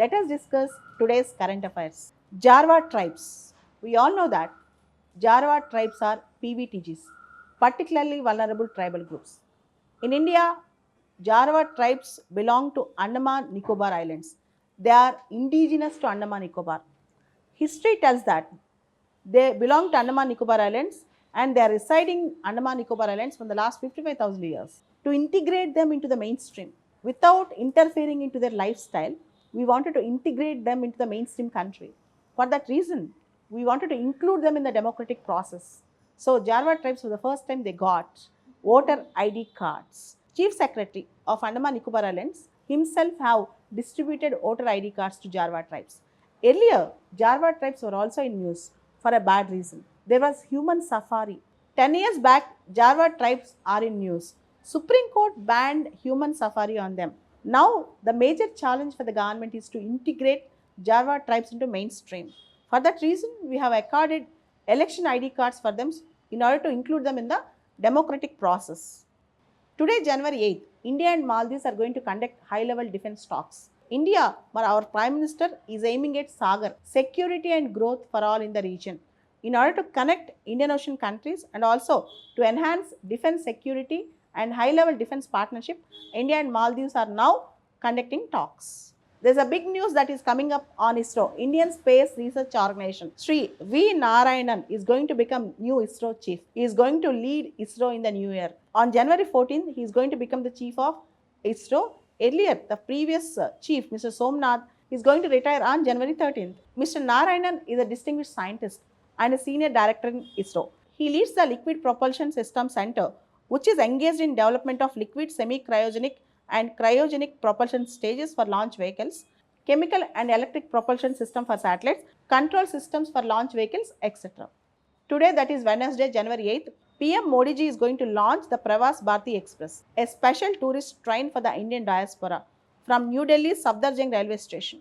let us discuss today's current affairs. Jarwa tribes. We all know that Jarwa tribes are PVTGs, particularly vulnerable tribal groups. In India, Jarwa tribes belong to Andaman Nicobar Islands. They are indigenous to Andaman Nicobar. History tells that they belong to Andaman Nicobar Islands and they are residing in Andaman Nicobar Islands from the last 55,000 years. To integrate them into the mainstream without interfering into their lifestyle, we wanted to integrate them into the mainstream country. For that reason, we wanted to include them in the democratic process. So Jarwa tribes for the first time they got voter ID cards. Chief Secretary of Andaman Nicobar Islands himself have distributed voter ID cards to Jarwa tribes. Earlier, Jarwa tribes were also in news for a bad reason. There was human safari. 10 years back, Jarwa tribes are in news. Supreme Court banned human safari on them. Now, the major challenge for the government is to integrate Jarwa tribes into mainstream. For that reason, we have accorded election ID cards for them in order to include them in the democratic process. Today, January 8th, India and Maldives are going to conduct high-level defense talks. India, our Prime Minister, is aiming at Sagar, security and growth for all in the region, in order to connect Indian Ocean countries and also to enhance defense security and high-level defense partnership. India and Maldives are now conducting talks. There's a big news that is coming up on ISRO, Indian Space Research Organization. Sri V. Narayanan is going to become new ISRO chief. He is going to lead ISRO in the new year. On January 14th, he is going to become the chief of ISRO. Earlier, the previous chief, Mr. Somnath, is going to retire on January 13th. Mr. Narayanan is a distinguished scientist and a senior director in ISRO. He leads the Liquid Propulsion System Center, which is engaged in development of liquid semi-cryogenic and cryogenic propulsion stages for launch vehicles, chemical and electric propulsion system for satellites, control systems for launch vehicles, etc. Today, that is Wednesday, January 8th, PM Modi ji is going to launch the Pravas Bharati Express, a special tourist train for the Indian diaspora from New Delhi's Safdarjung railway station.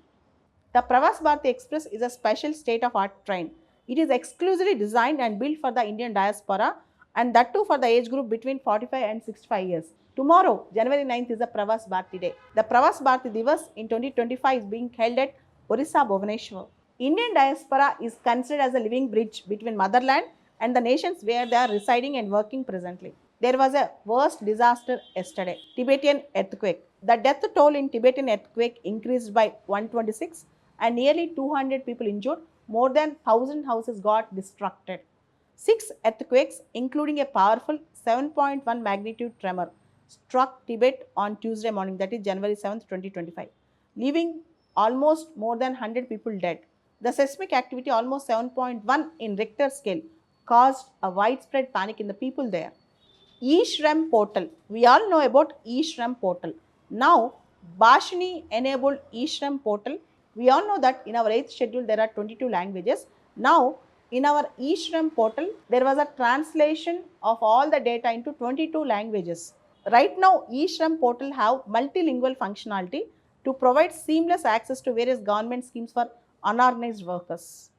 The Pravas Bharati Express is a special state-of-art train. It is exclusively designed and built for the Indian diaspora and that too for the age group between 45 and 65 years. Tomorrow, January 9th is the Pravas Bharati Day. The Pravas Bharati Divas in 2025 is being held at Orissa, Bhubaneswar. Indian diaspora is considered as a living bridge between motherland and the nations where they are residing and working presently. There was a worst disaster yesterday, Tibetan earthquake. The death toll in Tibetan earthquake increased by 126 and nearly 200 people injured, more than 1,000 houses got destructed. 6 earthquakes, including a powerful 7.1 magnitude tremor, struck Tibet on Tuesday morning, that is January 7th, 2025, leaving almost more than 100 people dead. The seismic activity, almost 7.1 in Richter scale, caused a widespread panic in the people there. eShram portal. We all know about eShram portal. Now, Bhashini enabled eShram portal. We all know that in our 8th schedule there are 22 languages. Now, in our eShram portal, there was a translation of all the data into 22 languages. Right now, eShram portal have multilingual functionality to provide seamless access to various government schemes for unorganized workers.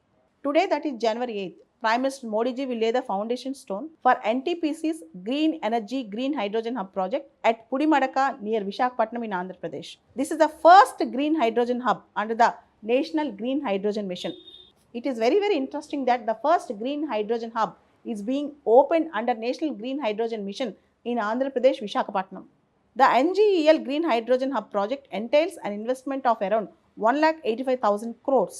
Today, that is January 8th, Prime Minister Modi ji will lay the foundation stone for NTPC's Green Energy Green Hydrogen Hub project at Pudimadaka near Visakhapatnam in Andhra Pradesh. This is the first green hydrogen hub under the National Green Hydrogen Mission. It is very, very interesting that the first green hydrogen hub is being opened under National Green Hydrogen Mission in Andhra Pradesh, Visakhapatnam. The NGEL Green Hydrogen Hub project entails an investment of around 1,85,000 crores.